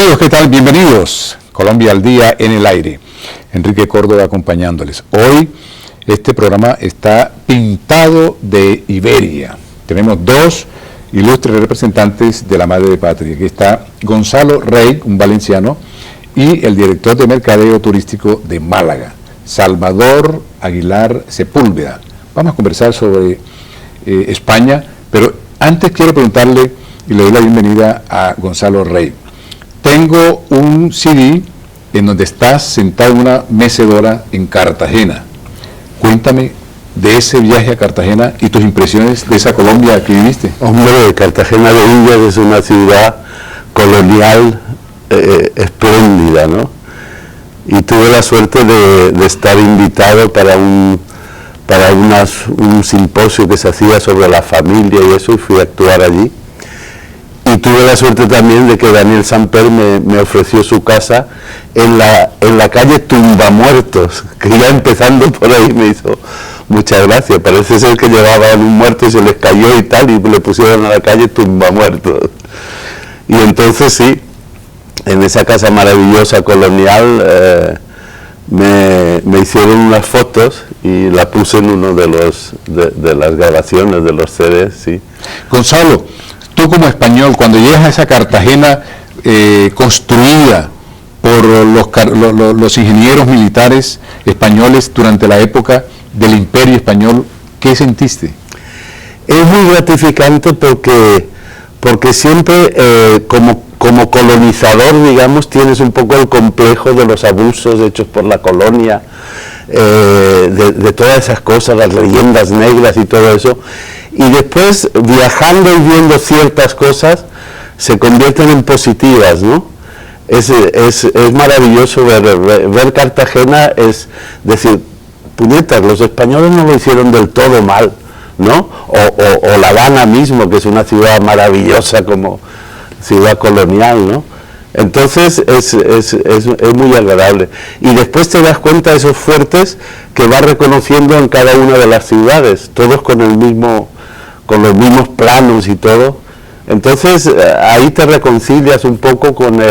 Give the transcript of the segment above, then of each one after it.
Amigos, ¿qué tal? Bienvenidos. Colombia al día en el aire. Enrique Córdoba acompañándoles. Hoy este programa está pintado de Iberia. Tenemos dos ilustres representantes de la madre patria. Aquí está Gonzalo Rey, un valenciano, y el director de mercadeo turístico de Málaga, Salvador Aguilar Sepúlveda. Vamos a conversar sobre España, pero antes quiero preguntarle, y le doy la bienvenida a Gonzalo Rey. Tengo un CD en donde estás sentado en una mecedora en Cartagena. Cuéntame de ese viaje a Cartagena y tus impresiones de esa Colombia que viviste. Hombre, Cartagena de Indias es una ciudad colonial espléndida, ¿no? Y tuve la suerte de estar invitado para un simposio que se hacía sobre la familia y eso, y fui a actuar allí. Y tuve la suerte también de que Daniel Samper me ofreció su casa en la calle Tumbamuertos, que ya empezando por ahí me hizo muchas gracias. Parece ser que llevaban un muerto y se les cayó y tal, y le pusieron a la calle Tumbamuertos. Y entonces sí, en esa casa maravillosa colonial me hicieron unas fotos y la puse en uno de las grabaciones de los CDs, sí. Gonzalo, tú como español, cuando llegas a esa Cartagena construida por los ingenieros militares españoles durante la época del Imperio Español, ¿qué sentiste? Es muy gratificante porque siempre como colonizador, digamos, tienes un poco el complejo de los abusos hechos por la colonia, de todas esas cosas, las leyendas negras y todo eso. Y después, viajando y viendo ciertas cosas, se convierten en positivas, ¿no? Es maravilloso ver Cartagena, es decir, puñetas, los españoles no lo hicieron del todo mal, ¿no? O La Habana mismo, que es una ciudad maravillosa como ciudad colonial, ¿no? Entonces es muy agradable. Y después te das cuenta de esos fuertes que vas reconociendo en cada una de las ciudades, todos con los mismos planos y todo. Entonces ahí te reconcilias un poco con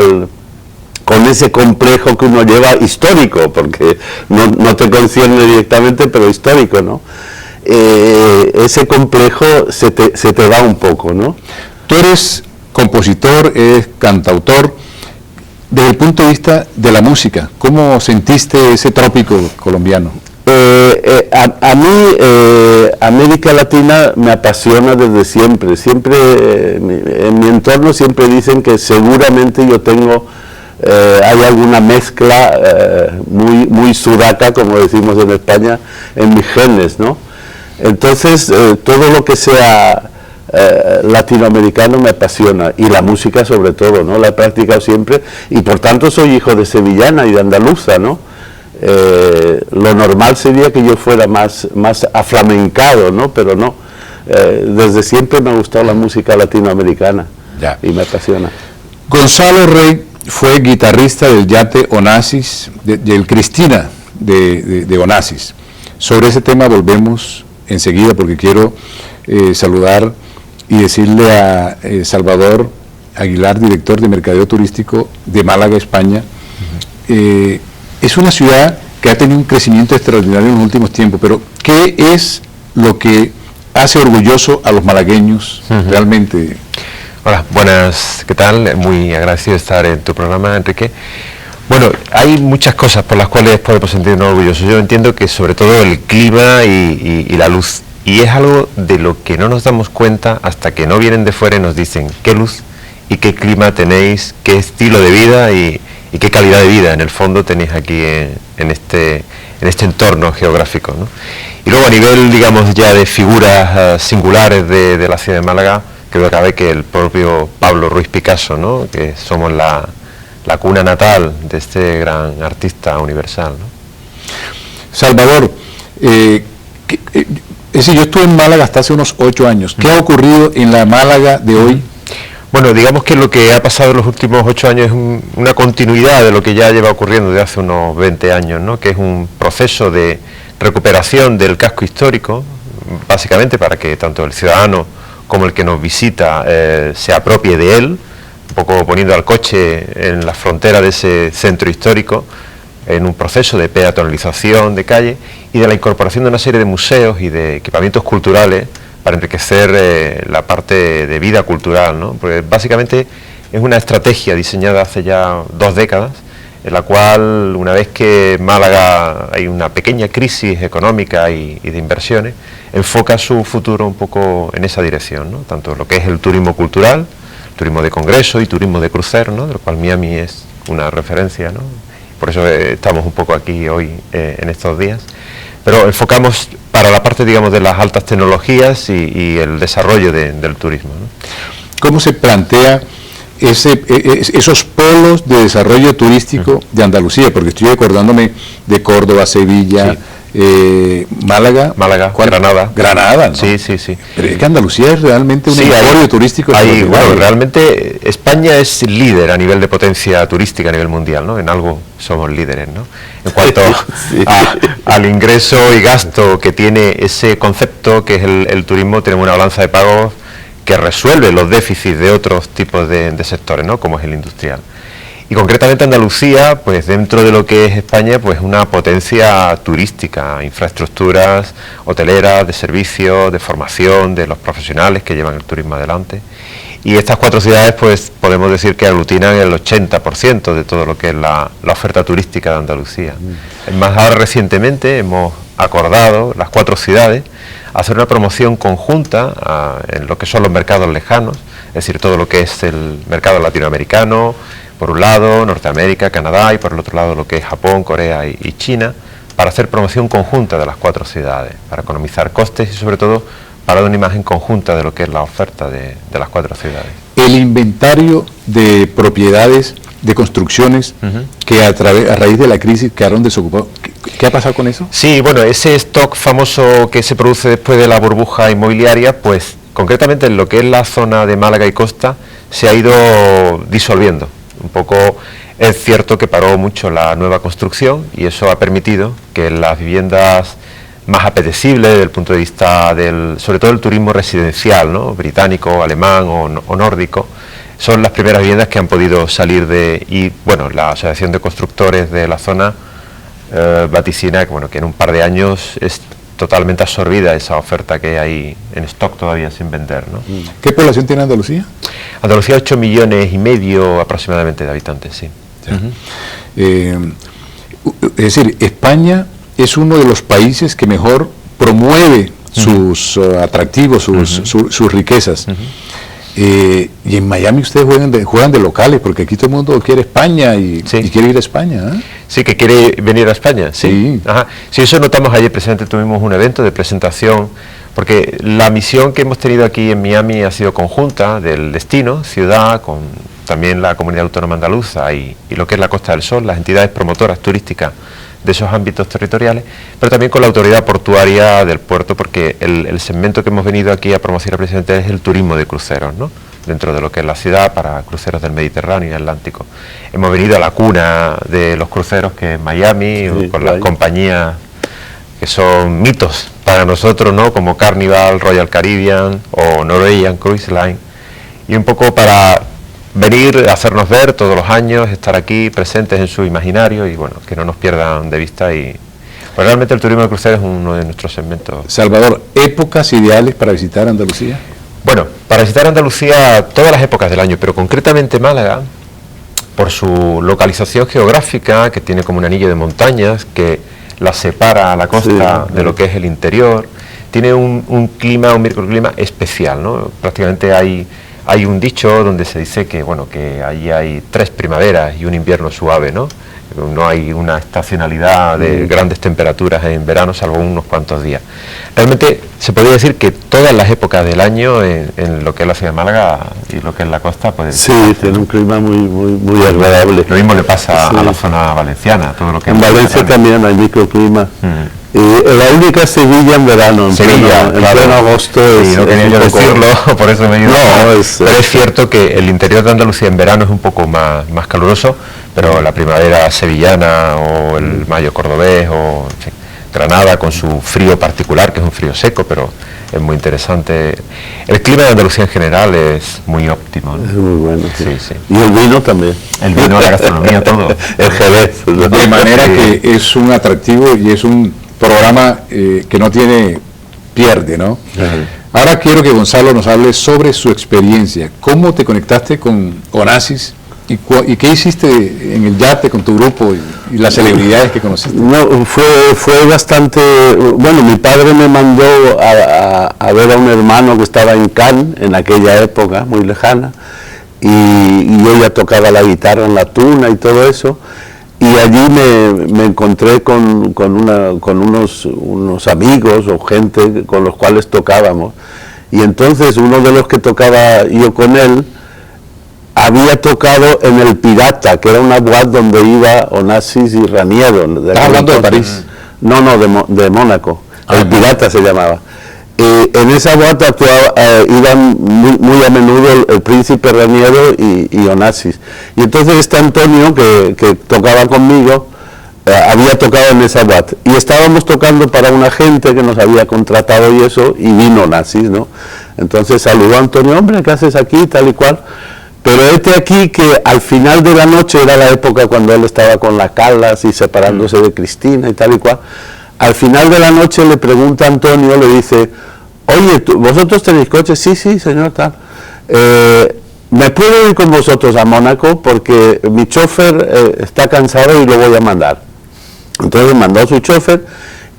ese complejo que uno lleva histórico, porque no te concierne directamente, pero histórico, ¿no? Ese complejo se te va un poco, ¿no? Tú eres compositor, eres cantautor. Desde el punto de vista de la música, ¿cómo sentiste ese trópico colombiano? A mí América Latina me apasiona desde siempre. En mi entorno siempre dicen que seguramente yo hay alguna mezcla muy sudaca, como decimos en España, en mis genes, ¿no? Entonces todo lo que sea latinoamericano me apasiona, y la música sobre todo, ¿no? La he practicado siempre, y por tanto soy hijo de sevillana y de andaluza, ¿no? Lo normal sería que yo fuera más aflamencado, ¿no? Pero no, desde siempre me ha gustado la música latinoamericana. Ya. Y me apasiona. Gonzalo Rey fue guitarrista del Yate Onassis, del Cristina de Onassis. Sobre ese tema volvemos enseguida, porque quiero saludar y decirle a Salvador Aguilar, director de mercadeo turístico de Málaga, España. Es una ciudad que ha tenido un crecimiento extraordinario en los últimos tiempos, pero ¿qué es lo que hace orgulloso a los malagueños realmente? Hola, buenas, ¿qué tal? Muy agradecido de estar en tu programa, Enrique. Bueno, hay muchas cosas por las cuales podemos sentirnos orgullosos. Yo entiendo que sobre todo el clima y la luz. Y es algo de lo que no nos damos cuenta hasta que no vienen de fuera y nos dicen qué luz y qué clima tenéis, qué estilo de vida y qué calidad de vida en el fondo tenéis aquí en este entorno geográfico, ¿no? Y luego a nivel, digamos, ya de figuras singulares de la ciudad de Málaga, creo que cabe que el propio Pablo Ruiz Picasso, ¿no? Que somos la cuna natal de este gran artista universal, ¿no? Salvador, es decir, yo estuve en Málaga hasta hace unos 8 años. ¿Qué ha ocurrido en la Málaga de hoy? Bueno, digamos que lo que ha pasado en los últimos 8 años es una continuidad de lo que ya lleva ocurriendo desde hace unos 20 años, ¿no? Que es un proceso de recuperación del casco histórico, básicamente para que tanto el ciudadano como el que nos visita se apropie de él, un poco poniendo al coche en la frontera de ese centro histórico, en un proceso de peatonalización de calle y de la incorporación de una serie de museos y de equipamientos culturales para enriquecer la parte de vida cultural, ¿no? Porque básicamente es una estrategia diseñada hace ya 2 décadas, en la cual, una vez que Málaga hay una pequeña crisis económica y de inversiones, enfoca su futuro un poco en esa dirección, ¿no? Tanto lo que es el turismo cultural, turismo de congreso y turismo de crucero, ¿no? De lo cual Miami es una referencia, ¿no? Por eso estamos un poco aquí hoy en estos días, pero enfocamos para la parte, digamos, de las altas tecnologías y el desarrollo del turismo, ¿no? ¿Cómo se plantea esos polos de desarrollo turístico de Andalucía? Porque estoy acordándome de Córdoba, Sevilla, Málaga, Granada, ¿no? Sí. Pero es que Andalucía es realmente un emporio turístico. Bueno, realmente España es líder a nivel de potencia turística a nivel mundial, ¿no? En algo somos líderes, ¿no? En cuanto al ingreso y gasto que tiene ese concepto que es el turismo, tenemos una balanza de pagos que resuelve los déficits de otros tipos de sectores, ¿no? Como es el industrial. Y concretamente Andalucía, pues dentro de lo que es España, pues una potencia turística, infraestructuras hoteleras, de servicios, de formación, de los profesionales que llevan el turismo adelante. Y estas 4 ciudades, pues podemos decir que aglutinan el 80% de todo lo que es la oferta turística de Andalucía. Más ahora recientemente hemos acordado, las 4 ciudades, hacer una promoción conjunta en lo que son los mercados lejanos, es decir, todo lo que es el mercado latinoamericano, por un lado, Norteamérica, Canadá, y por el otro lado lo que es Japón, Corea y China, para hacer promoción conjunta de las 4 ciudades, para economizar costes y sobre todo para dar una imagen conjunta de lo que es la oferta de las 4 ciudades. El inventario de propiedades, de construcciones, que a raíz de la crisis quedaron desocupados, ¿qué ha pasado con eso? Sí, bueno, ese stock famoso que se produce después de la burbuja inmobiliaria, pues concretamente en lo que es la zona de Málaga y Costa, se ha ido disolviendo. Un poco es cierto que paró mucho la nueva construcción y eso ha permitido que las viviendas más apetecibles desde el punto de vista sobre todo el turismo residencial, ¿no? Británico, alemán o nórdico, son las primeras viviendas que han podido salir y bueno, la Asociación de Constructores de la zona vaticina que, bueno, que en un par de años es totalmente absorbida esa oferta que hay en stock todavía sin vender, ¿no? ¿Qué población tiene Andalucía? Andalucía 8,5 millones aproximadamente de habitantes, sí. Es decir, España es uno de los países que mejor promueve sus atractivos, sus riquezas. Y en Miami ustedes juegan de locales, porque aquí todo el mundo quiere España y quiere ir a España, ¿eh? Sí, que quiere venir a España, sí. Ajá. Sí, eso notamos ayer, precisamente tuvimos un evento de presentación, porque la misión que hemos tenido aquí en Miami ha sido conjunta del destino, ciudad, con también la Comunidad Autónoma Andaluza y lo que es la Costa del Sol, las entidades promotoras turísticas de esos ámbitos territoriales, pero también con la autoridad portuaria del puerto, porque el segmento que hemos venido aquí a promocionar precisamente es el turismo de cruceros, ¿no? Dentro de lo que es la ciudad para cruceros del Mediterráneo y Atlántico. Hemos venido a la cuna de los cruceros, que es Miami, con las compañías que son mitos para nosotros, ¿no? Como Carnival, Royal Caribbean o Norwegian Cruise Line, y un poco para venir a hacernos ver todos los años, estar aquí presentes en su imaginario y bueno, que no nos pierdan de vista. Y pues realmente el turismo de cruceros es uno de nuestros segmentos. Salvador, ¿épocas ideales para visitar Andalucía? Bueno, para visitar Andalucía todas las épocas del año, pero concretamente Málaga, por su localización geográfica, que tiene como un anillo de montañas que la separa a la costa de lo que es el interior, tiene un clima, un microclima especial, ¿no? Prácticamente hay un dicho donde se dice que, bueno, que allí hay 3 primaveras y un invierno suave, ¿no? No hay una estacionalidad de grandes temperaturas en verano, salvo unos cuantos días. Realmente se podría decir que todas las épocas del año en lo que es la ciudad de Málaga y lo que es la costa, pues sí, tiene un clima muy agradable. Lo mismo le pasa a la zona valenciana, todo lo que en Valencia también hay microclima. Y la única Sevilla en verano, en pleno agosto. Sí, no quería yo decirlo, por eso me he ido. Pero es cierto que el interior de Andalucía en verano es un poco más caluroso, pero la primavera sevillana o el mayo cordobés, o en fin, Granada con su frío particular, que es un frío seco, pero es muy interesante. El clima de Andalucía en general es muy óptimo, ¿no? Es muy bueno, sí. Sí, sí. Y el vino también. El vino, la gastronomía, todo. El Jerez. ¿no? De manera que es un atractivo y es un programa que no tiene pierde, ¿no? Ahora quiero que Gonzalo nos hable sobre su experiencia. ¿Cómo te conectaste con Onassis? ¿Y qué hiciste en el yate con tu grupo y las celebridades que conociste? No, fue bastante... Bueno, mi padre me mandó a ver a un hermano que estaba en Cannes, en aquella época, muy lejana, y yo ya tocaba la guitarra en la tuna y todo eso, y allí me encontré con unos amigos o gente con los cuales tocábamos, y entonces uno de los que tocaba yo con él, había tocado en el Pirata, que era una boîte donde iba Onassis y Raniero. ¿Estás hablando de París? No, de Mónaco. El Pirata se llamaba. En esa boîte iban muy a menudo el príncipe Raniero y Onassis. Y entonces Antonio, que tocaba conmigo, había tocado en esa boîte. Y estábamos tocando para una gente que nos había contratado y eso, y vino Onassis, ¿no? Entonces saludó a Antonio, hombre, ¿qué haces aquí? Tal y cual. Pero aquí que al final de la noche era la época cuando él estaba con la Callas y separándose de Cristina y tal y cual. Al final de la noche le pregunta a Antonio, le dice, oye, ¿vosotros tenéis coche? Sí, señor, tal. ¿Me puedo ir con vosotros a Mónaco? Porque mi chofer está cansado y lo voy a mandar. Entonces mandó a su chofer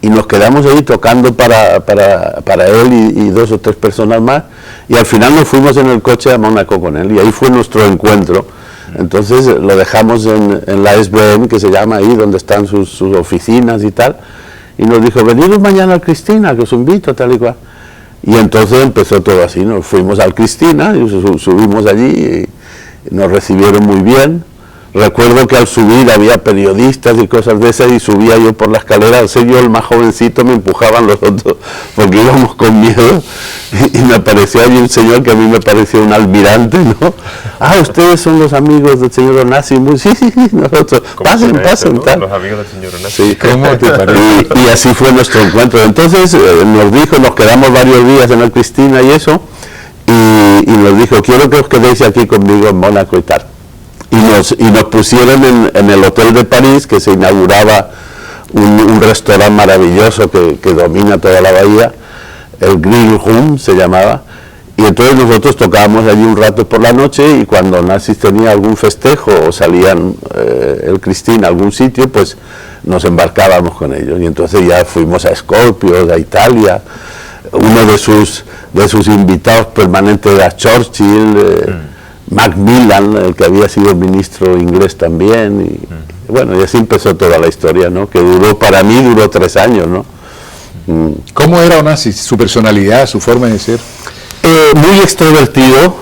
y nos quedamos ahí tocando para él y 2 o 3 personas más, y al final nos fuimos en el coche a Mónaco con él, y ahí fue nuestro encuentro. Entonces lo dejamos en la SBM, que se llama ahí, donde están sus oficinas y tal, y nos dijo, veniros mañana al Cristina, que os invito, tal y cual. Y entonces empezó todo así, nos fuimos al Cristina, y subimos allí, y nos recibieron muy bien. Recuerdo que al subir había periodistas y cosas de esas, y subía yo por la escalera, al ser yo el más jovencito me empujaban los otros porque íbamos con miedo, y me apareció allí un señor que a mí me pareció un almirante, ¿no? Ah, ustedes son los amigos del señor Onassis. Sí, nosotros, pasen, ¿no? Tal. Los amigos del señor Onassis. Sí. ¿Cómo te parece? Y así fue nuestro encuentro. Entonces nos quedamos varios días en el Cristina y eso, y nos dijo, quiero que os quedéis aquí conmigo en Mónaco y tal. Y nos pusieron en el Hotel de París, que se inauguraba un restaurante maravilloso que domina toda la bahía, el Grill Room se llamaba, y entonces nosotros tocábamos allí un rato por la noche, y cuando Onassis tenía algún festejo o salían el Cristina a algún sitio, pues nos embarcábamos con ellos, y entonces ya fuimos a Scorpios, a Italia. Uno de sus invitados permanentes era Churchill, Macmillan, el que había sido ministro inglés también, y bueno, y así empezó toda la historia, ¿no? Que para mí duró 3 años, ¿no? ¿Cómo era Onassis? ¿Su personalidad, su forma de ser? Muy extrovertido,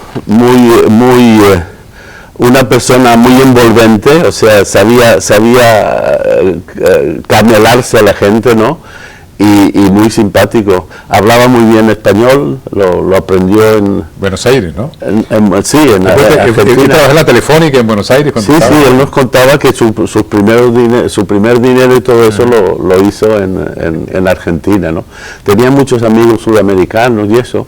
una persona muy envolvente, o sea, sabía camelarse a la gente, ¿no? Y muy simpático. Hablaba muy bien español, lo aprendió en Buenos Aires, ¿no? Sí, en Argentina. Él trabajó en la Telefónica en Buenos Aires. Sí, él nos contaba que su primer dinero y todo eso lo hizo en Argentina, ¿no? Tenía muchos amigos sudamericanos y eso,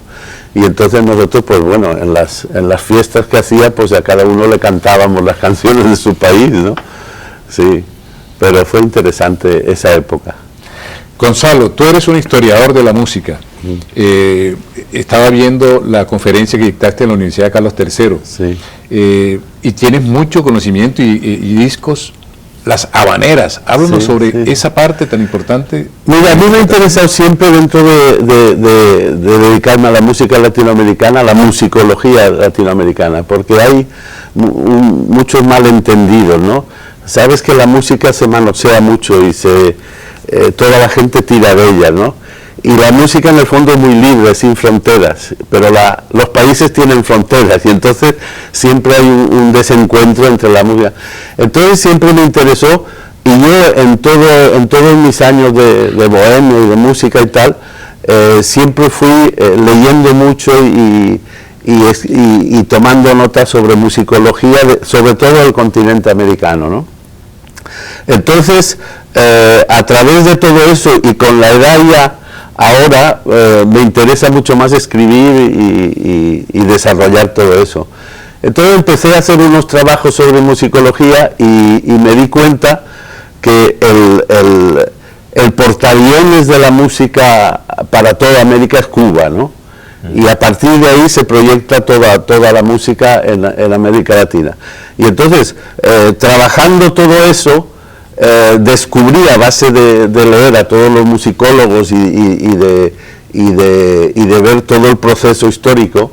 y entonces nosotros, pues bueno, en las fiestas que hacía, pues a cada uno le cantábamos las canciones de su país, ¿no? Sí, pero fue interesante esa época. Gonzalo, tú eres un historiador de la música. Estaba viendo la conferencia que dictaste en la Universidad de Carlos III. Sí. Y tienes mucho conocimiento y discos, las habaneras. Háblanos sobre esa parte tan importante. Mira, a mí me ha interesado siempre, dentro de dedicarme a la música latinoamericana, a la musicología latinoamericana, porque hay muchos malentendidos, ¿no? Sabes que la música se manosea mucho y toda la gente tira de ella, ¿no? Y la música en el fondo es muy libre, sin fronteras, pero los países tienen fronteras, y entonces siempre hay un desencuentro entre la música. Entonces siempre me interesó, y yo en todos mis años de bohemio y de música y tal, siempre fui leyendo mucho y tomando notas sobre musicología, sobre todo del continente americano, ¿no? Entonces, a través de todo eso y con la edad ya, ahora me interesa mucho más escribir y desarrollar todo eso. Entonces empecé a hacer unos trabajos sobre musicología y me di cuenta que el portaaviones de la música para toda América es Cuba, ¿no? Y a partir de ahí se proyecta toda la música en América Latina. Y entonces, trabajando todo eso, descubrí a base de leer a todos los musicólogos y de ver todo el proceso histórico,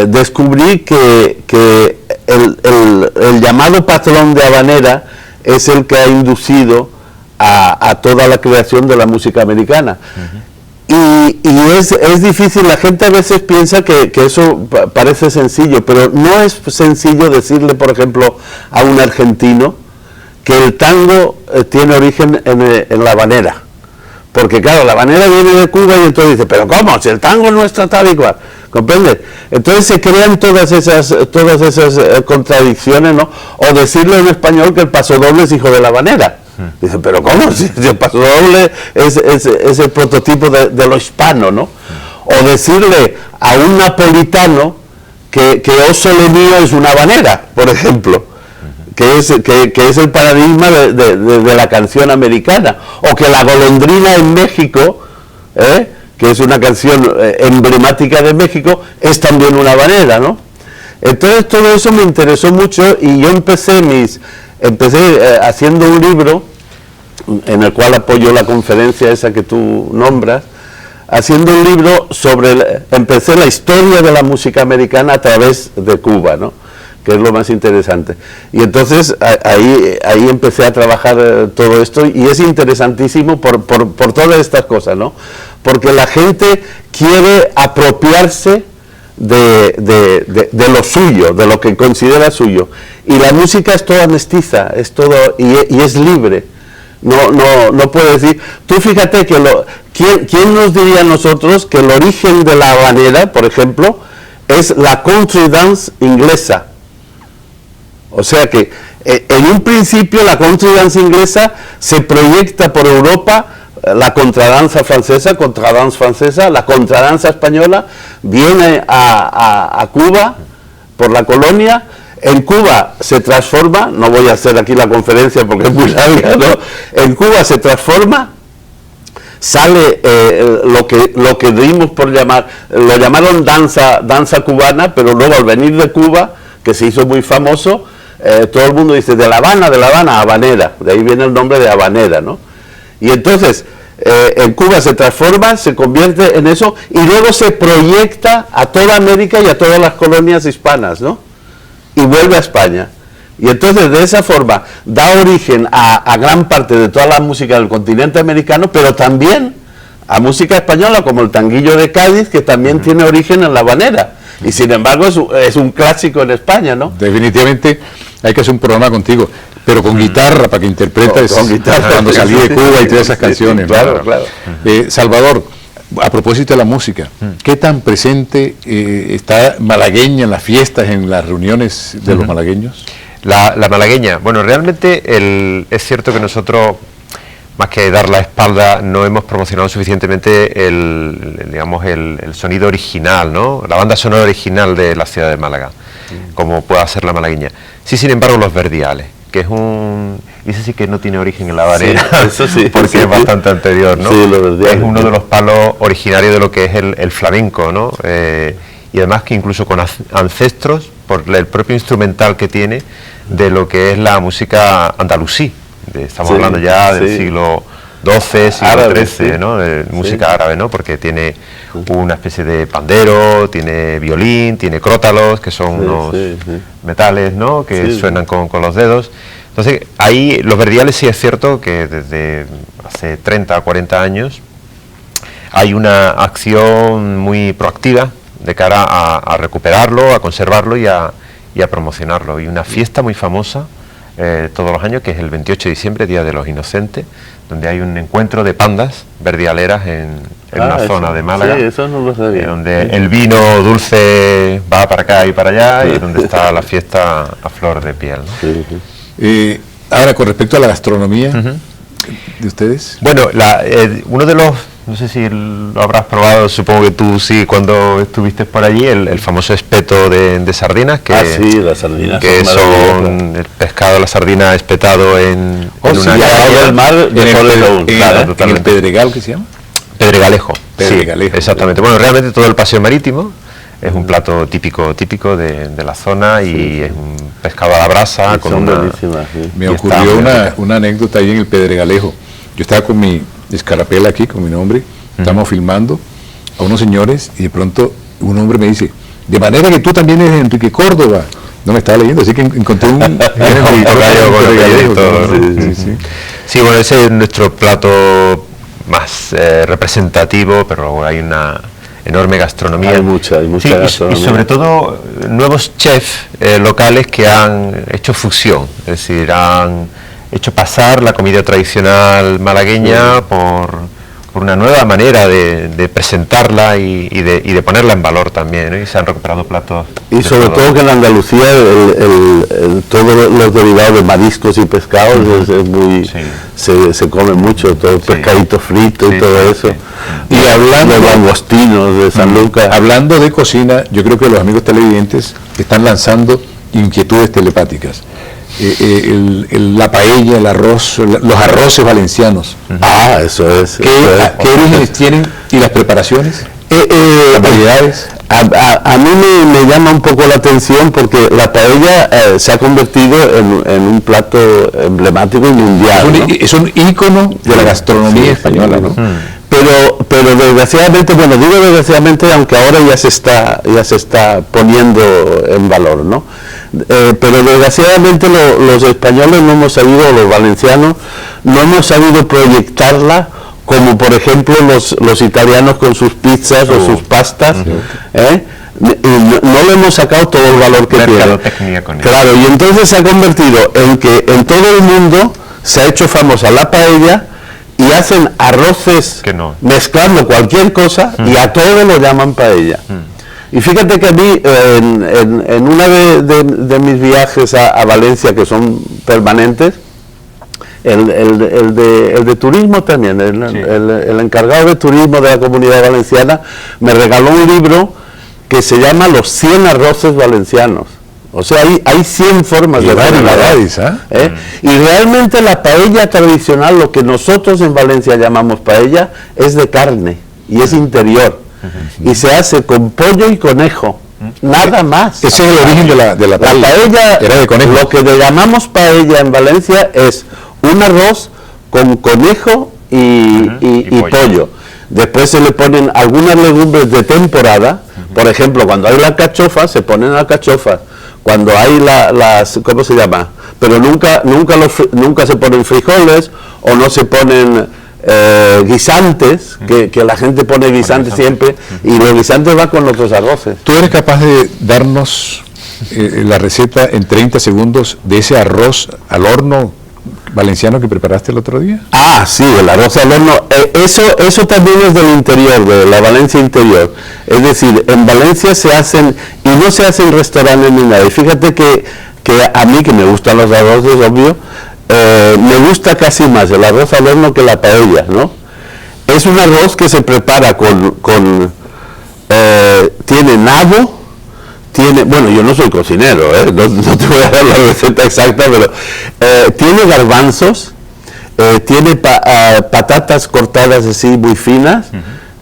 descubrí que el llamado patrón de habanera es el que ha inducido a toda la creación de la música americana. Y es difícil, la gente a veces piensa que eso parece sencillo, pero no es sencillo decirle, por ejemplo, a un argentino que el tango tiene origen en la habanera. Porque claro, la habanera viene de Cuba y entonces dice, pero ¿cómo? Si el tango no está tal y cual. ¿Comprende? Entonces se crean todas esas contradicciones, ¿no? O decirle en español que el pasodoble es hijo de la habanera. Dice, pero ¿cómo? Si el pasodoble es el prototipo de lo hispano, ¿no? O decirle a un napolitano que O Sole Mio es una habanera, por ejemplo, que es el paradigma de la canción americana. O que La Golondrina en México, que es una canción emblemática de México, es también una habanera, ¿no? Entonces todo eso me interesó mucho y yo empecé haciendo un libro en el cual apoyo la conferencia esa que tú nombras, haciendo un libro empecé la historia de la música americana a través de Cuba, ¿no? Que es lo más interesante. Y entonces ahí empecé a trabajar todo esto y es interesantísimo por todas estas cosas, ¿no? Porque la gente quiere apropiarse de lo suyo, de lo que considera suyo. Y la música es toda mestiza, es todo y es libre. No puede decir. Tú fíjate que ¿quién nos diría a nosotros que el origen de la habanera, por ejemplo, es la country dance inglesa? O sea que en un principio la country dance inglesa se proyecta por Europa, la contradanza francesa, la contradanza española viene a Cuba por la colonia. En Cuba se transforma, no voy a hacer aquí la conferencia porque es muy larga, ¿no? En Cuba se transforma, sale lo que dimos por llamar, lo llamaron danza cubana, pero luego al venir de Cuba, que se hizo muy famoso, todo el mundo dice de La Habana, habanera, de ahí viene el nombre de habanera, ¿no? Y entonces en Cuba se transforma, se convierte en eso y luego se proyecta a toda América y a todas las colonias hispanas, ¿no? Y vuelve a España. Y entonces de esa forma da origen a gran parte de toda la música del continente americano, pero también a música española como el tanguillo de Cádiz, que también tiene origen en la habanera. Y sin embargo es un clásico en España, ¿no? Definitivamente hay que hacer un programa contigo, pero con guitarra, para que interpretes con guitarra, cuando salí de Cuba y todas esas canciones. Claro, claro. Salvador, a propósito de la música, ¿qué tan presente está malagueña en las fiestas, en las reuniones de los malagueños? La malagueña, bueno, realmente es cierto que nosotros, más que dar la espalda, no hemos promocionado suficientemente el sonido original, ¿no? La banda sonora original de la ciudad de Málaga, como pueda ser la malagueña. Sí, sin embargo, los verdiales, que es ese sí que no tiene origen en la habanera, sí, eso sí, porque sí, es bastante anterior, ¿no? Sí, los verdiales, es uno de los palos originarios de lo que es el flamenco, ¿no? Y además que incluso con ancestros, por el propio instrumental que tiene, de lo que es la música andalusí. Estamos hablando ya del siglo XII, siglo árabe, XIII, ¿no? De música árabe, ¿no? Porque tiene una especie de pandero, tiene violín, tiene crótalos, que son unos metales, ¿no? Que suenan con los dedos. Entonces, ahí los verdiales sí es cierto que desde hace 30 o 40 años hay una acción muy proactiva de cara a recuperarlo, a conservarlo y a promocionarlo. Y una fiesta muy famosa todos los años, que es el 28 de diciembre, Día de los Inocentes, donde hay un encuentro de pandas verdialeras en una zona de Málaga, eso no lo sabía. Donde el vino dulce va para acá y para allá, y donde está la fiesta a flor de piel, ¿no? Ahora, con respecto a la gastronomía de ustedes. Bueno, uno de los, no sé si lo habrás probado, supongo que tú sí, cuando estuviste por allí, el famoso espeto de sardinas, que, sí, las sardinas que son el pescado, la sardina espetado en una caña del mar en el Pedregal, ¿qué se llama? Pedregalejo. Pedregalejo. Sí, exactamente. Bueno, realmente todo el paseo marítimo es un plato típico de la zona y es un pescado a la brasa con una... Me ocurrió una anécdota ahí en el Pedregalejo. Yo estaba con mi escarapela aquí, con mi nombre, estábamos filmando a unos señores y de pronto un hombre me dice, de manera que tú también eres Enrique Córdoba. No me estaba leyendo, así que encontré un... Sí, bueno, ese es nuestro plato más representativo, pero luego hay una enorme gastronomía. Hay mucha gastronomía. Y sobre todo nuevos chefs locales que han hecho fusión, es decir, han hecho pasar la comida tradicional malagueña por una nueva manera de presentarla y de ponerla en valor también, ¿no? Y se han recuperado platos. Y sobre todo que en Andalucía todos los derivados de mariscos y pescados es muy... Se come mucho, todo el pescadito frito y todo eso. Y hablando de langostinos de San Lucas. Hablando de cocina, yo creo que los amigos televidentes están lanzando inquietudes telepáticas. La paella, el arroz, los arroces valencianos. Eso es. ¿Qué orígenes tienen y las preparaciones? Las variedades. A mí me llama un poco la atención porque la paella se ha convertido en un plato emblemático y mundial. Es un ícono de la gastronomía española, ¿no? Pero desgraciadamente, bueno, digo desgraciadamente, aunque ahora ya se está poniendo en valor, ¿no? Pero desgraciadamente los españoles no hemos sabido, los valencianos, no hemos sabido proyectarla como por ejemplo los italianos con sus pizzas o sus pastas, no le hemos sacado todo el valor que tiene. Claro, y entonces se ha convertido en que en todo el mundo se ha hecho famosa la paella y hacen arroces mezclando cualquier cosa y a todo lo llaman paella. Y fíjate que a mí, en una de mis viajes a Valencia, que son permanentes, el de turismo también, el encargado de turismo de la Comunidad Valenciana, me regaló un libro que se llama Los 100 arroces valencianos. O sea, hay 100 formas de variedades. Y realmente la paella tradicional, lo que nosotros en Valencia llamamos paella, es de carne y es interior. Y se hace con pollo y conejo, nada más. Ese es el origen de la paella. La paella, era de conejo. Lo que le llamamos paella en Valencia es un arroz con conejo y pollo. Después se le ponen algunas legumbres de temporada. Por ejemplo, cuando hay la alcachofa, se ponen alcachofas. Cuando hay las, ¿cómo se llama? Pero nunca se ponen frijoles o no se ponen guisantes, que la gente pone guisantes siempre, y los guisantes van con otros arroces. ¿Tú eres capaz de darnos la receta en 30 segundos de ese arroz al horno valenciano que preparaste el otro día? Sí, el arroz al horno. Eso también es del interior, de la Valencia interior. Es decir, en Valencia se hacen, y no se hacen restaurantes ni nada. Y fíjate que a mí, que me gustan los arroces, obvio, me gusta casi más el arroz al horno que la paella, ¿no? Es un arroz que se prepara tiene nabo, bueno, yo no soy cocinero, no te voy a dar la receta exacta, pero tiene garbanzos, tiene patatas cortadas así muy finas,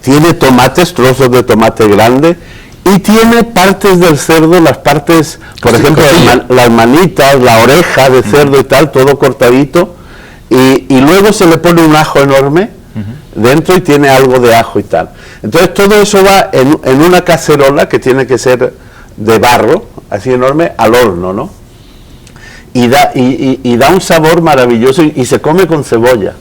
tiene tomates, trozos de tomate grande, y tiene partes del cerdo, las partes, por ejemplo, las manitas, la oreja de cerdo y tal, todo cortadito, y luego se le pone un ajo enorme dentro y tiene algo de ajo y tal. Entonces todo eso va en una cacerola que tiene que ser de barro, así enorme, al horno, ¿no? Y da un sabor maravilloso y se come con cebolla.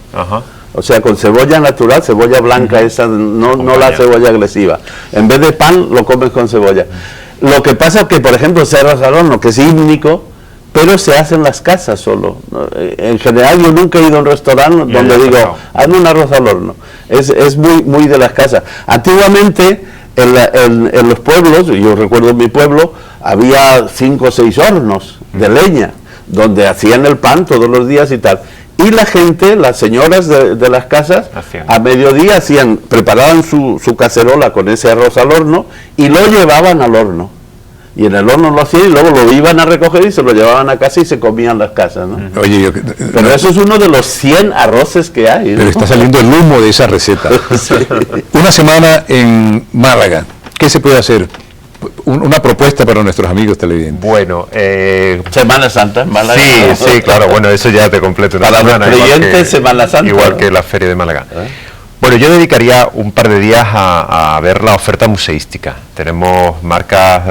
O sea, con cebolla natural, cebolla blanca, esa, no la cebolla agresiva. En vez de pan, lo comes con cebolla. Lo que pasa es que, por ejemplo, ese arroz al horno, que es ígnico, pero se hace en las casas solo. En general, yo nunca he ido a un restaurante donde digo, hazme un arroz al horno. Es muy de las casas. Antiguamente, en los pueblos, yo recuerdo en mi pueblo, había 5 o 6 hornos de leña, donde hacían el pan todos los días y tal. Y la gente, las señoras de las casas, a mediodía preparaban su cacerola con ese arroz al horno y lo llevaban al horno. Y en el horno lo hacían y luego lo iban a recoger y se lo llevaban a casa y se comían las casas, ¿no? Oye, pero eso es uno de los 100 arroces que hay, ¿no? Pero está saliendo el humo de esa receta. Sí. Una semana en Málaga, ¿qué se puede hacer? Una propuesta para nuestros amigos televidentes. Bueno, Semana Santa, Málaga. Sí, claro, bueno, eso ya te completo. Para los creyentes, Semana Santa. Igual que la Feria de Málaga. Bueno, yo dedicaría un par de días a ver la oferta museística. Tenemos marcas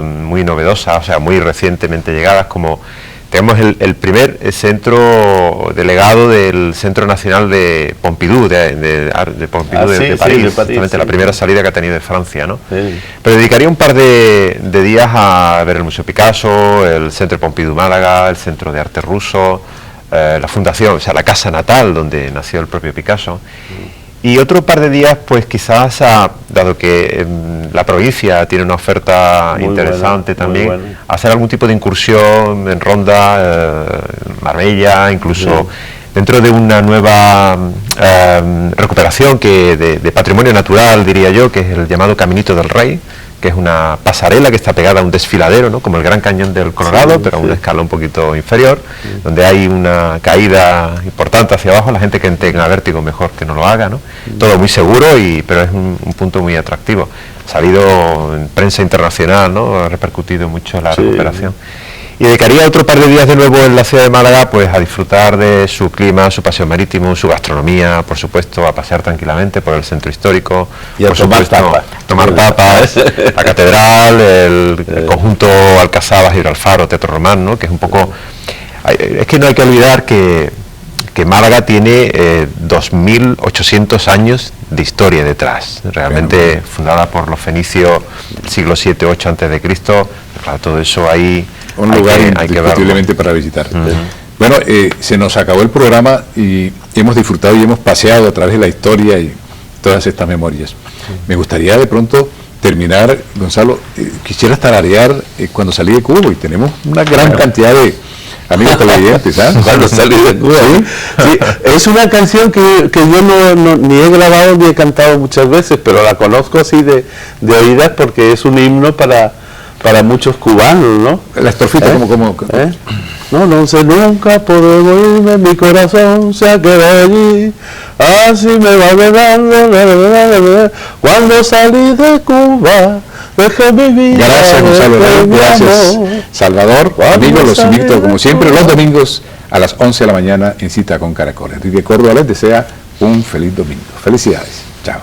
muy novedosas, o sea, muy recientemente llegadas, como tenemos el primer centro delegado del Centro Nacional de Pompidou, de Pompidou de París, justamente la primera salida que ha tenido de Francia, ¿no? Sí. Pero dedicaría un par de días a ver el Museo Picasso, el Centro Pompidou Málaga, el Centro de Arte Ruso, la fundación, o sea, la casa natal donde nació el propio Picasso. Y otro par de días, pues quizás, dado que la provincia tiene una oferta muy interesante buena, también, hacer algún tipo de incursión en Ronda, Marbella, incluso dentro de una nueva recuperación de patrimonio natural, diría yo, que es el llamado Caminito del Rey, que es una pasarela que está pegada a un desfiladero, ¿no? Como el Gran Cañón del Colorado, pero a una escala un poquito inferior, donde hay una caída importante hacia abajo. La gente que tenga vértigo mejor que no lo haga, ¿no? Todo muy seguro, pero es un punto muy atractivo. Ha salido en prensa internacional, ¿no? Ha repercutido mucho la recuperación. Y dedicaría otro par de días de nuevo en la ciudad de Málaga, pues a disfrutar de su clima, su paseo marítimo, su gastronomía, por supuesto, a pasear tranquilamente por el centro histórico, y por supuesto, tomar tapas, la catedral, el conjunto Alcazaba, Gibralfaro, Teatro Román, ¿no? Que es un poco... Es que no hay que olvidar que Málaga tiene 2.800 años de historia detrás, realmente fundada por los fenicios del siglo 7, 8 antes de Cristo. Claro, todo eso ahí... Un lugar indiscutiblemente para visitar. Bueno, se nos acabó el programa y hemos disfrutado y hemos paseado a través de la historia y todas estas memorias. Me gustaría de pronto terminar, Gonzalo, quisiera tararear cuando salí de Cuba, y tenemos una gran cantidad de amigos televidentes, ¿sabes? Cuando salí de Cuba, sí, es una canción que yo no ni he grabado ni he cantado muchas veces, pero la conozco así de oídas porque es un himno para muchos cubanos, ¿no? La estrofita como No sé nunca podré irme, mi corazón se ha quedado allí, así me va quedando, cuando salí de Cuba, dejé mi vida. Gracias, Gonzalo, gracias, Salvador. Amigos, los invito como siempre los domingos a las 11 de la mañana en Cita con Caracol. Enrique Córdoba les desea un feliz domingo. Felicidades. Chao.